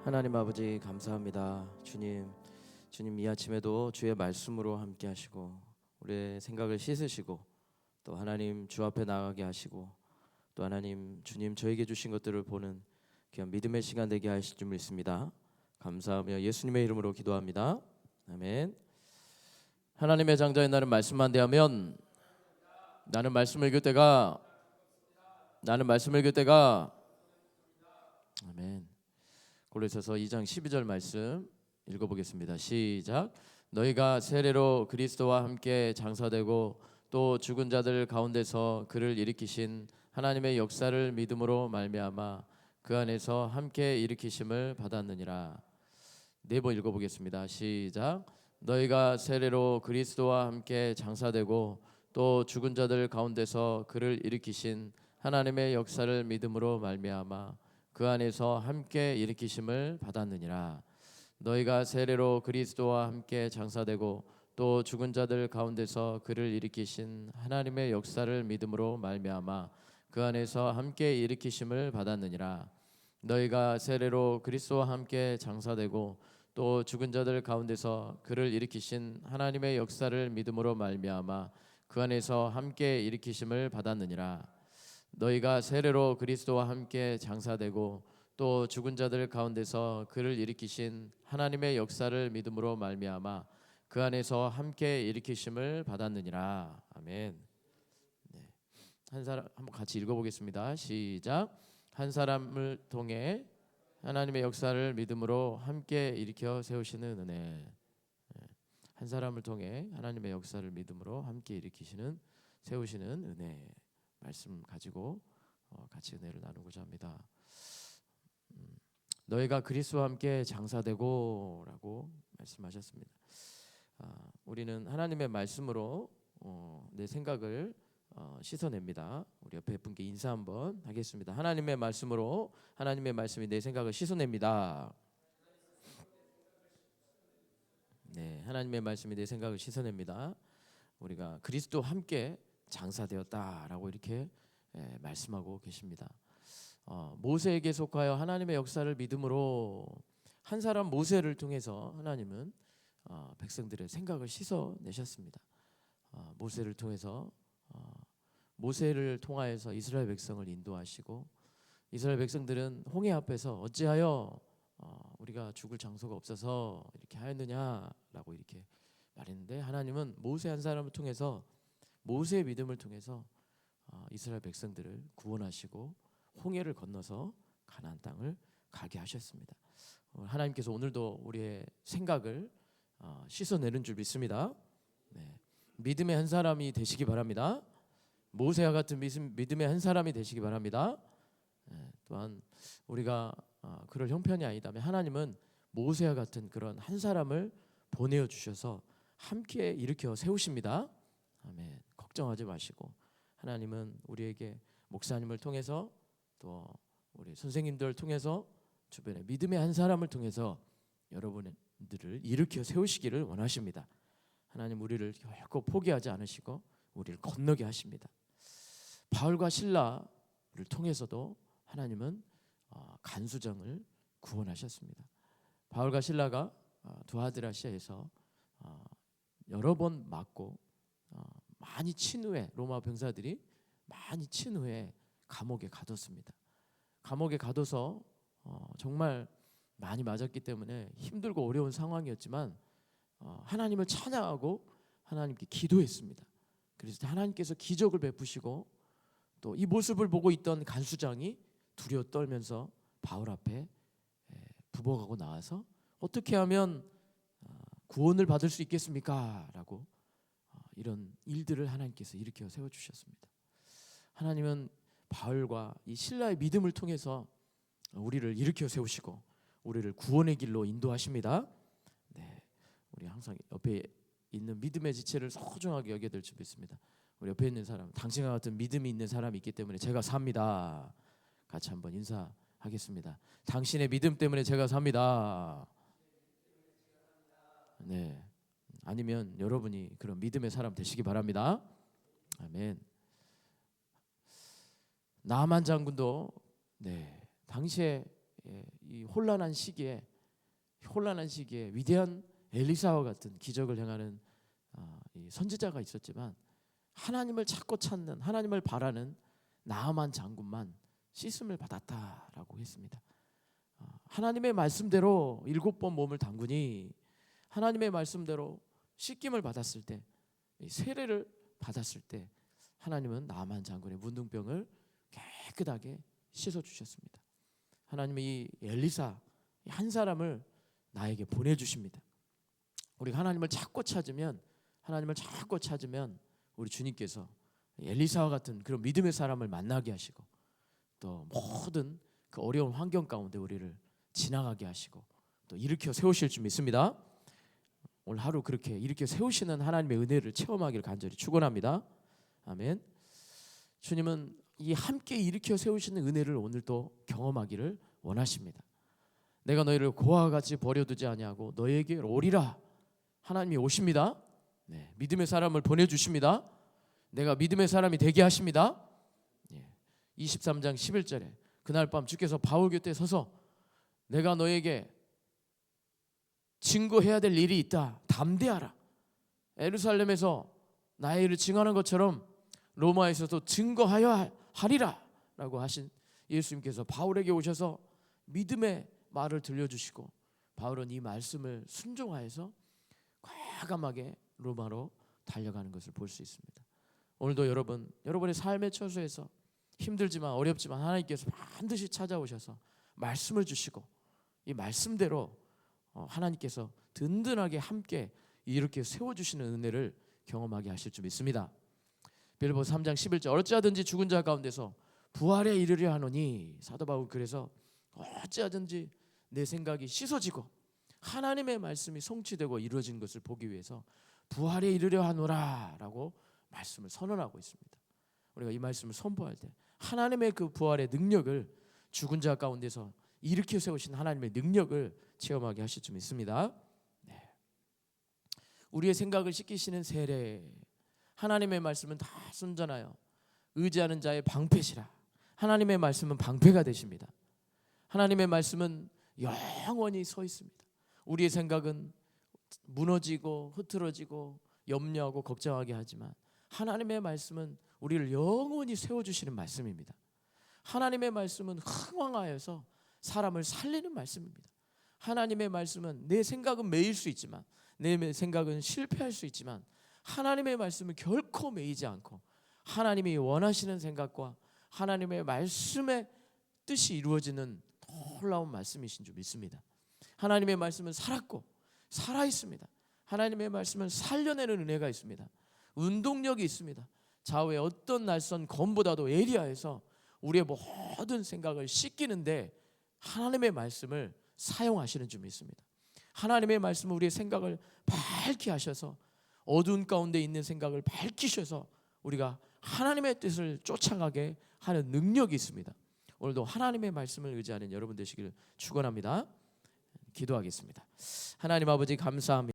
하나님 아버지 감사합니다. 주님 이 아침에도 주의 말씀으로 함께 하시고 우리의 생각을 씻으시고 또 하나님 주 앞에 나가게 하시고 또 하나님 주님 저에게 주신 것들을 보는 귀한 믿음의 시간 되게 하실 줄 믿습니다. 감사하며 예수님의 이름으로 기도합니다. 아멘. 하나님의 장자인 나는 말씀만 대하면 나는 말씀을 읽을 때가 아멘. 골로새서 2장 12절 말씀 읽어보겠습니다. 시작. 너희가 세례로 그리스도와 함께 장사되고 또 죽은 자들 가운데서 그를 일으키신 하나님의 역사를 믿음으로 말미암아 그 안에서 함께 일으키심을 받았느니라. 네 번 읽어보겠습니다. 시작. 너희가 세례로 그리스도와 함께 장사되고 또 죽은 자들 가운데서 그를 일으키신 하나님의 역사를 믿음으로 말미암아 그 안에서 함께 일으키심을 받았느니라. 너희가 세례로 그리스도와 함께 장사되고 또 죽은 자들 가운데서 그를 일으키신 하나님의 역사를 믿음으로 말미암아 그 안에서 함께 일으키심을 받았느니라. 너희가 세례로 그리스도와 함께 장사되고 또 죽은 자들 가운데서 그를 일으키신 하나님의 역사를 믿음으로 말미암아 그 안에서 함께 일으키심을 받았느니라. 너희가 세례로 그리스도와 함께 장사되고 또 죽은 자들 가운데서 그를 일으키신 하나님의 역사를 믿음으로 말미암아 그 안에서 함께 일으키심을 받았느니라. 아멘. 네. 한 사람 한번 같이 읽어보겠습니다. 시작. 한 사람을 통해 하나님의 역사를 믿음으로 함께 일으켜 세우시는 은혜. 한 사람을 통해 하나님의 역사를 믿음으로 함께 일으키시는 세우시는 은혜. 말씀 가지고 같이 은혜를 나누고자 합니다. 너희가 그리스도와 함께 장사되고라고 말씀하셨습니다. 우리는 하나님의 말씀으로 내 생각을 씻어냅니다. 우리 옆에 분께 인사 한번 하겠습니다. 하나님의 말씀으로 하나님의 말씀이 내 생각을 씻어냅니다. 네, 하나님의 말씀이 내 생각을 씻어냅니다. 우리가 그리스도와 함께 장사되었다라고 이렇게 말씀하고 계십니다. 모세에게 속하여 하나님의 역사를 믿음으로 한 사람 모세를 통해서 하나님은 백성들의 생각을 씻어내셨습니다. 모세를 통해서 모세를 통하여서 이스라엘 백성을 인도하시고 이스라엘 백성들은 홍해 앞에서 어찌하여 우리가 죽을 장소가 없어서 이렇게 하였느냐라고 이렇게 말했는데 하나님은 모세 한 사람을 통해서 모세의 믿음을 통해서 이스라엘 백성들을 구원하시고 홍해를 건너서 가나안 땅을 가게 하셨습니다. 하나님께서 오늘도 우리의 생각을 씻어내는 줄 믿습니다. 네. 믿음의 한 사람이 되시기 바랍니다. 모세와 같은 믿음의 한 사람이 되시기 바랍니다. 네. 또한 우리가 그럴 형편이 아니다면 하나님은 모세와 같은 그런 한 사람을 보내어 주셔서 함께 일으켜 세우십니다. 아멘. 걱정하지 마시고 하나님은 우리에게 목사님을 통해서 또 우리 선생님들 통해서 주변에 믿음의 한 사람을 통해서 여러분들을 일으켜 세우시기를 원하십니다. 하나님 우리를 결코 포기하지 않으시고 우리를 건너게 하십니다. 바울과 실라를 통해서도 하나님은 간수장을 구원하셨습니다. 바울과 실라가 두아드라시아에서 여러 번 맞고 많이 친 후에 로마 병사들이 많이 친 후에 감옥에 가뒀습니다. 감옥에 가둬서 정말 많이 맞았기 때문에 힘들고 어려운 상황이었지만 하나님을 찬양하고 하나님께 기도했습니다. 그래서 하나님께서 기적을 베푸시고 또 이 모습을 보고 있던 간수장이 두려워 떨면서 바울 앞에 부복하고 나와서 어떻게 하면 구원을 받을 수 있겠습니까? 라고 이런 일들을 하나님께서 일으켜 세워주셨습니다. 하나님은 바울과 이 실라의 믿음을 통해서 우리를 일으켜 세우시고 우리를 구원의 길로 인도하십니다. 네, 우리 항상 옆에 있는 믿음의 지체를 소중하게 여겨야 될 줄 믿습니다. 우리 옆에 있는 사람, 당신과 같은 믿음이 있는 사람이 있기 때문에 제가 삽니다. 같이 한번 인사하겠습니다. 당신의 믿음 때문에 제가 삽니다. 네, 아니면 여러분이 그런 믿음의 사람 되시기 바랍니다. 아멘. 나만 장군도 당시에 이 혼란한 시기에 위대한 엘리사와 같은 기적을 행하는 이 선지자가 있었지만 하나님을 찾고 찾는, 하나님을 바라는 나아만 장군만 씻음을 받았다라고 했습니다. 하나님의 말씀대로 7번 몸을 담그니 하나님의 말씀대로 씻김을 받았을 때, 세례를 받았을 때 하나님은 나아만 장군의 문둥병을 깨끗하게 씻어 주셨습니다. 하나님이 이 엘리사 한 사람을 나에게 보내주십니다. 우리가 하나님을 찾고 찾으면 우리 주님께서 엘리사와 같은 그런 믿음의 사람을 만나게 하시고 또 모든 그 어려운 환경 가운데 우리를 지나가게 하시고 또 일으켜 세우실 줄 믿습니다. 오늘 하루 그렇게 일으켜 세우시는 하나님의 은혜를 체험하기를 간절히 축원합니다. 아멘. 주님은 이 함께 일으켜 세우시는 은혜를 오늘도 경험하기를 원하십니다. 내가 너희를 고아와 같이 버려두지 아니하고 너희에게 오리라. 하나님이 오십니다. 네, 믿음의 사람을 보내주십니다. 내가 믿음의 사람이 되게 하십니다. 23장 11절에 그날 밤 주께서 바울 곁에 서서 내가 너에게 증거해야 될 일이 있다. 담대하라. 예루살렘에서 나의 일을 증언하는 것처럼 로마에서도 증거하여 하리라 라고 하신 예수님께서 바울에게 오셔서 믿음의 말을 들려주시고 바울은 이 말씀을 순종하여서 과감하게 로마로 달려가는 것을 볼 수 있습니다. 오늘도 여러분의 삶의 처소에서 힘들지만 어렵지만 하나님께서 반드시 찾아오셔서 말씀을 주시고 이 말씀대로 하나님께서 든든하게 함께 이렇게 세워주시는 은혜를 경험하게 하실 줄 믿습니다. 빌립보서 3장 11절 어찌하든지 죽은 자 가운데서 부활에 이르려 하노니 사도 바울 그래서 어찌하든지 내 생각이 씻어지고 하나님의 말씀이 성취되고 이루어진 것을 보기 위해서 부활에 이르려 하노라 라고 말씀을 선언하고 있습니다. 우리가 이 말씀을 선포할 때 하나님의 그 부활의 능력을 죽은 자 가운데서 일으켜 세우신 하나님의 능력을 체험하게 하실 줄 믿습니다. 네. 우리의 생각을 씻기시는 세례 하나님의 말씀은 다 순전하여 의지하는 자의 방패시라. 하나님의 말씀은 방패가 되십니다. 하나님의 말씀은 영원히 서 있습니다. 우리의 생각은 무너지고 흐트러지고 염려하고 걱정하게 하지만 하나님의 말씀은 우리를 영원히 세워주시는 말씀입니다. 하나님의 말씀은 흥왕하여서 사람을 살리는 말씀입니다. 하나님의 말씀은 내 생각은 매일 수 있지만 내 생각은 실패할 수 있지만 하나님의 말씀은 결코 매이지 않고 하나님이 원하시는 생각과 하나님의 말씀의 뜻이 이루어지는 놀라운 말씀이신 줄 믿습니다. 하나님의 말씀은 살았고 살아있습니다. 하나님의 말씀은 살려내는 은혜가 있습니다. 운동력이 있습니다. 좌우의 어떤 낯선 검보다도 예리하여서 우리의 모든 생각을 씻기는데 하나님의 말씀을 사용하시는 줄 믿습니다. 하나님의 말씀은 우리의 생각을 밝게 하셔서 어두운 가운데 있는 생각을 밝히셔서 우리가 하나님의 뜻을 쫓아가게 하는 능력이 있습니다. 오늘도 하나님의 말씀을 의지하는 여러분 되시기를 축원합니다. 기도하겠습니다. 하나님 아버지 감사합니다.